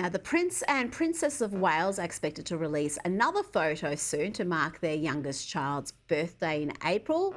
Now, the Prince and Princess of Wales are expected to release another photo soon to mark their youngest child's birthday in April.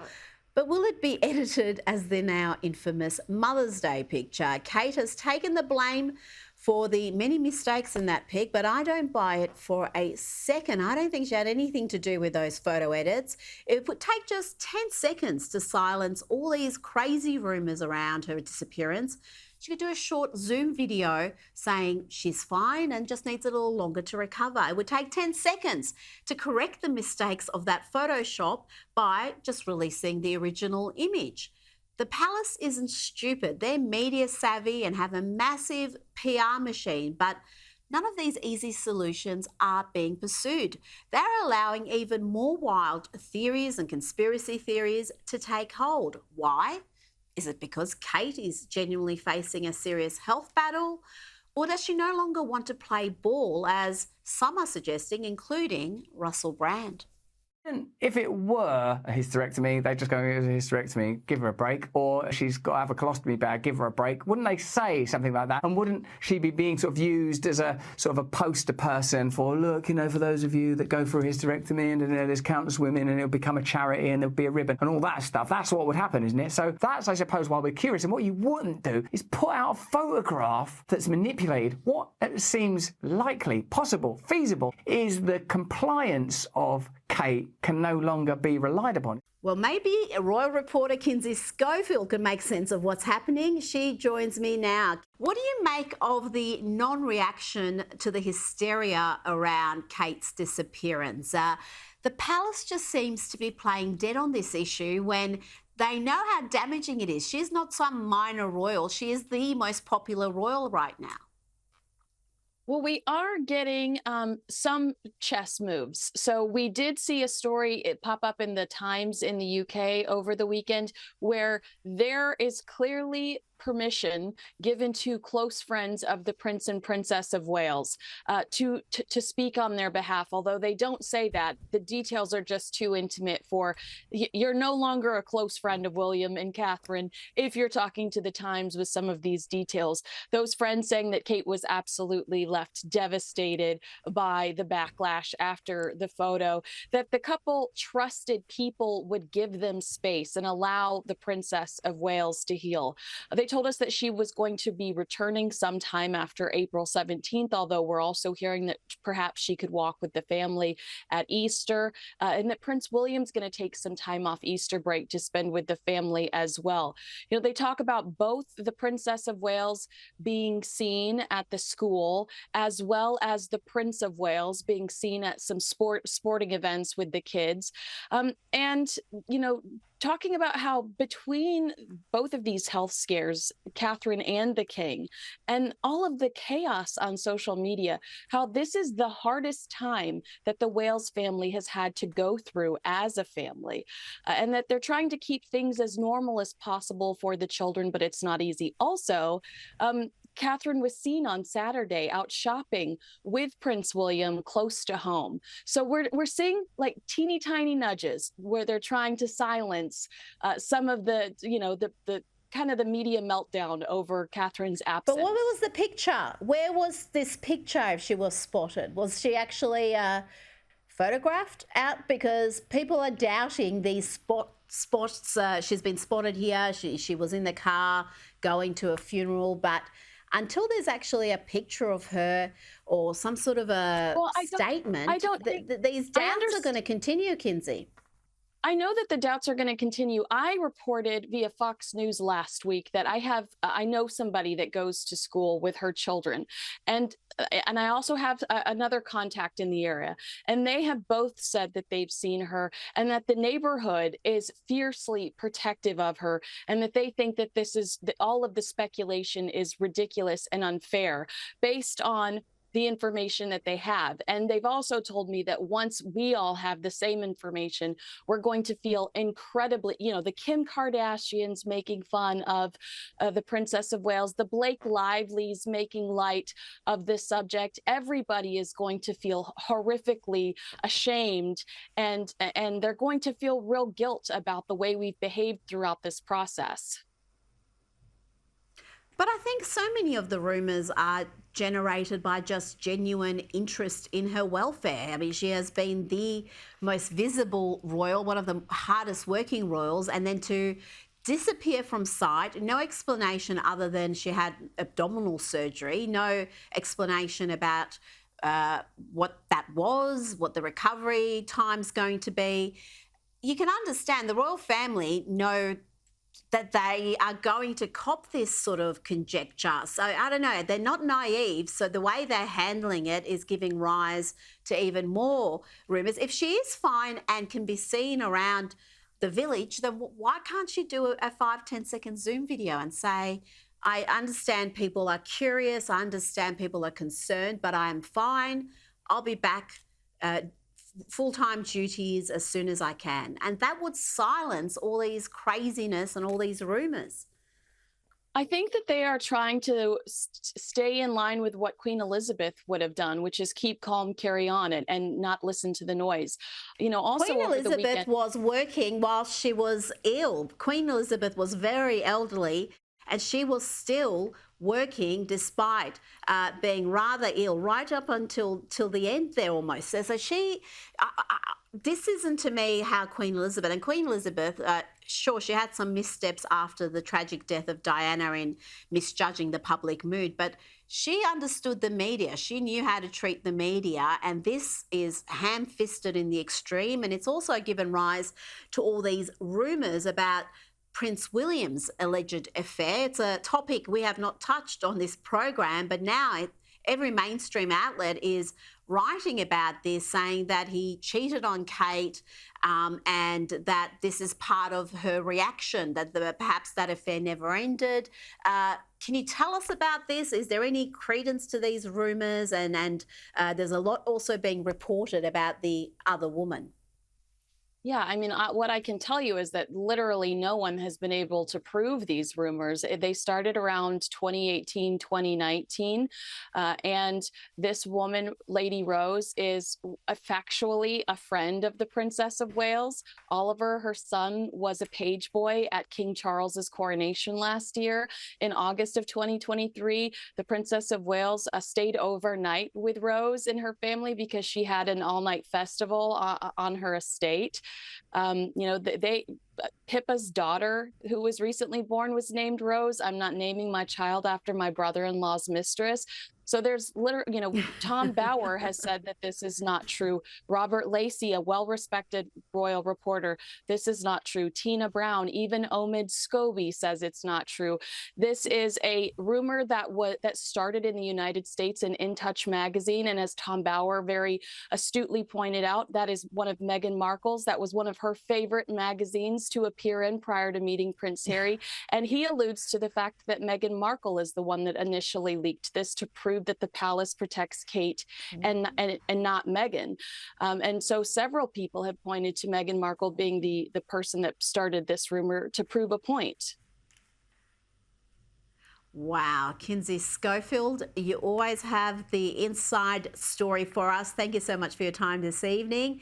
But will it be edited as their now infamous Mother's Day picture? Kate has taken the blame for the many mistakes in that pic, but I don't buy it for a second. I don't think she had anything to do with those photo edits. It would take just 10 seconds to silence all these crazy rumours around her disappearance. She could do a short Zoom video saying she's fine and just needs a little longer to recover. It would take 10 seconds to correct the mistakes of that Photoshop by just releasing the original image. The palace isn't stupid. They're media savvy and have a massive PR machine, but none of these easy solutions are being pursued. They're allowing even more wild theories and conspiracy theories to take hold. Why? Is it because Kate is genuinely facing a serious health battle? Or does she no longer want to play ball, as some are suggesting, including Russell Brand? And if it were a hysterectomy, they'd just go, it's a hysterectomy, give her a break. Or she's got to have a colostomy bag, give her a break. Wouldn't they say something like that? And wouldn't she be being sort of used as a sort of a poster person for, look, for those of you that go for a hysterectomy and there's countless women and it'll become a charity and there'll be a ribbon and all that stuff. That's what would happen, isn't it? So that's, I suppose, why we're curious. And what you wouldn't do is put out a photograph that's manipulated. What seems likely, possible, feasible, is the compliance of Kate can no longer be relied upon. Well, maybe a royal reporter, Kinsey Schofield, can make sense of what's happening. She joins me now. What do you make of the non-reaction to the hysteria around Kate's disappearance? The palace just seems to be playing dead on this issue when they know how damaging it is. She's not some minor royal. She is the most popular royal right now. Well, we are getting some chess moves. So we did see a story pop up in the Times in the UK over the weekend where there is clearly permission given to close friends of the Prince and Princess of Wales to speak on their behalf. Although they don't say that, the details are just too intimate for, you're no longer a close friend of William and Catherine if you're talking to the Times with some of these details. Those friends saying that Kate was absolutely left devastated by the backlash after the photo, that the couple trusted people would give them space and allow the Princess of Wales to heal. They told us that she was going to be returning sometime after April 17th, although we're also hearing that perhaps she could walk with the family at Easter, and that Prince William's going to take some time off Easter break to spend with the family as well. They talk about both the Princess of Wales being seen at the school, as well as the Prince of Wales being seen at some sporting events with the kids. Talking about how between both of these health scares, Catherine and the King, and all of the chaos on social media, how this is the hardest time that the Wales family has had to go through as a family, and that they're trying to keep things as normal as possible for the children, but it's not easy. Also, Catherine was seen on Saturday out shopping with Prince William close to home. So we're seeing like teeny tiny nudges where they're trying to silence some of the kind of the media meltdown over Catherine's absence. But what was the picture? Where was this picture if she was spotted? Was she actually photographed out? Because people are doubting these spots. She's been spotted here. She was in the car going to a funeral, but until there's actually a picture of her or some sort of a statement, I don't think these doubts are going to continue, Kinsey. I know that the doubts are going to continue. I reported via Fox News last week that I know somebody that goes to school with her children, and I also have another contact in the area, and they have both said that they've seen her and that the neighborhood is fiercely protective of her, and that they think that all of the speculation is ridiculous and unfair based on the information that they have. And they've also told me that once we all have the same information, we're going to feel incredibly, the Kim Kardashians making fun of the Princess of Wales, the Blake Lively's making light of this subject. Everybody is going to feel horrifically ashamed, and they're going to feel real guilt about the way we've behaved throughout this process. But I think so many of the rumours are generated by just genuine interest in her welfare. I mean, she has been the most visible royal, one of the hardest working royals, and then to disappear from sight, no explanation other than she had abdominal surgery, no explanation about what that was, what the recovery time's going to be. You can understand the royal family know that they are going to cop this sort of conjecture. So I don't know, they're not naive. So the way they're handling it is giving rise to even more rumours. If she is fine and can be seen around the village, then why can't she do a 5-10 second Zoom video and say, I understand people are curious, I understand people are concerned, but I am fine. I'll be back full-time duties as soon as I can. And that would silence all these craziness and all these rumours. I think that they are trying to stay in line with what Queen Elizabeth would have done, which is keep calm, carry on, and not listen to the noise. You know, also Queen Elizabeth was working while she was ill. Queen Elizabeth was very elderly, and she was still working despite being rather ill right up until the end there almost. So she, this isn't to me how Queen Elizabeth, and Queen Elizabeth, sure, she had some missteps after the tragic death of Diana in misjudging the public mood, but she understood the media. She knew how to treat the media, and this is ham-fisted in the extreme, and it's also given rise to all these rumours about Prince William's alleged affair. It's a topic we have not touched on this program, but now every mainstream outlet is writing about this, saying that he cheated on Kate and that this is part of her reaction, that perhaps that affair never ended. Can you tell us about this? Is there any credence to these rumours? And there's a lot also being reported about the other woman. Yeah, I mean, what I can tell you is that literally no one has been able to prove these rumors. They started around 2018, 2019. And this woman, Lady Rose, is factually a friend of the Princess of Wales. Oliver, her son, was a page boy at King Charles's coronation last year. In August of 2023, the Princess of Wales stayed overnight with Rose and her family because she had an all-night festival on her estate. You know, Pippa's daughter, who was recently born, was named Rose. I'm not naming my child after my brother-in-law's mistress. So there's literally, you know, Tom Bower has said that this is not true. Robert Lacey, a well-respected royal reporter, this is not true. Tina Brown, even Omid Scobie says it's not true. This is a rumor that started in the United States in In Touch magazine, and as Tom Bower very astutely pointed out, that is one of Meghan Markle's. That was one of her favorite magazines to appear in prior to meeting Prince Harry, and he alludes to the fact that Meghan Markle is the one that initially leaked this to prove that the palace protects Kate and not Meghan. And so several people have pointed to Meghan Markle being the person that started this rumor to prove a point. Wow, Kinsey Schofield, you always have the inside story for us. Thank you so much for your time this evening.